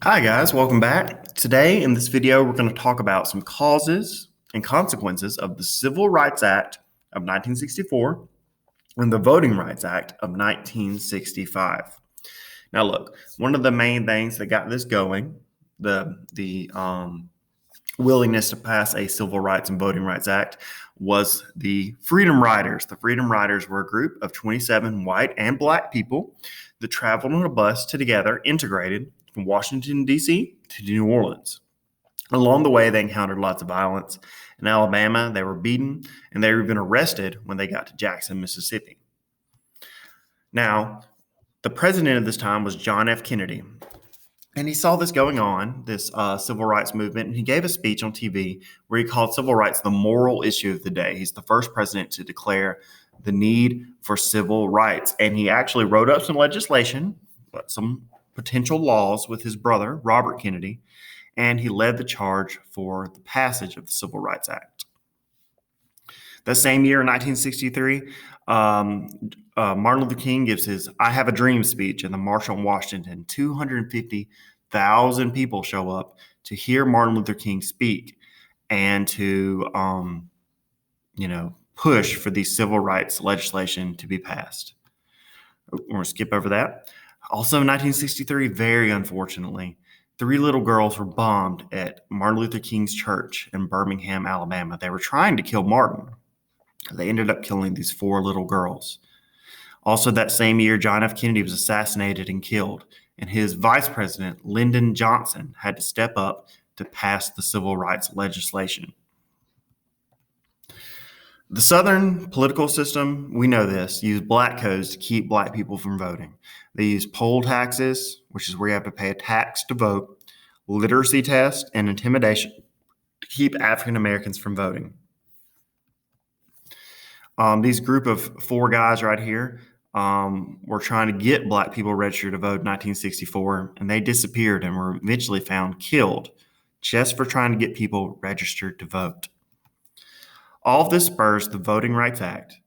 Hi guys, welcome back. Today in this video, we're going to talk about some causes and consequences of the Civil Rights Act of 1964 and the Voting Rights Act of 1965. Now look, one of the main things that got this going, the willingness to pass a Civil Rights and Voting Rights Act was the Freedom Riders. The Freedom Riders were a group of 27 white and black people that traveled on a bus together, integrated from Washington, D.C. to New Orleans. Along the way, they encountered lots of violence. In Alabama, they were beaten, and they were even arrested when they got to Jackson, Mississippi. Now, the president of this time was John F. Kennedy. And he saw this going on, this civil rights movement, and he gave a speech on TV where he called civil rights the moral issue of the day. He's the first president to declare the need for civil rights. And he actually wrote up some legislation, some potential laws with his brother, Robert Kennedy, and he led the charge for the passage of the Civil Rights Act. That same year, in 1963, Martin Luther King gives his I Have a Dream speech in the March on Washington. 250,000 people show up to hear Martin Luther King speak and to, push for the civil rights legislation to be passed. We're going to skip over that. Also in 1963, very unfortunately, 3 little girls were bombed at Martin Luther King's church in Birmingham, Alabama. They were trying to kill Martin. They ended up killing these 4 little girls. Also that same year, John F. Kennedy was assassinated and killed, and his vice president, Lyndon Johnson, had to step up to pass the civil rights legislation. The Southern political system, we know this, used black codes to keep black people from voting. They used poll taxes, which is where you have to pay a tax to vote, literacy tests, and intimidation to keep African Americans from voting. These group of 4 guys right here were trying to get black people registered to vote in 1964, and they disappeared and were eventually found killed just for trying to get people registered to vote. All of this spurs the Voting Rights Act,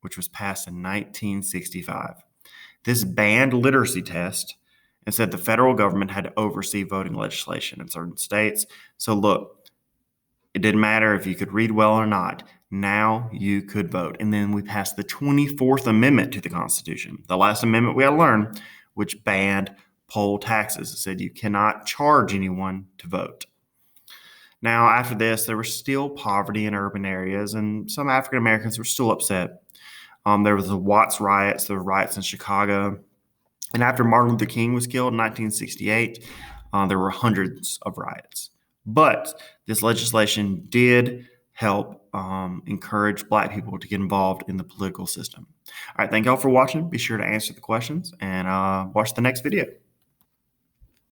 which was passed in 1965. This banned literacy test and said the federal government had to oversee voting legislation in certain states. So look, it didn't matter if you could read well or not. Now you could vote. And then we passed the 24th Amendment to the Constitution, the last amendment we had to learn, which banned poll taxes. It said you cannot charge anyone to vote. Now, after this, there was still poverty in urban areas, and some African Americans were still upset. There was the Watts riots, there were riots in Chicago. And after Martin Luther King was killed in 1968, there were hundreds of riots. But this legislation did help encourage black people to get involved in the political system. All right, thank y'all for watching. Be sure to answer the questions and watch the next video.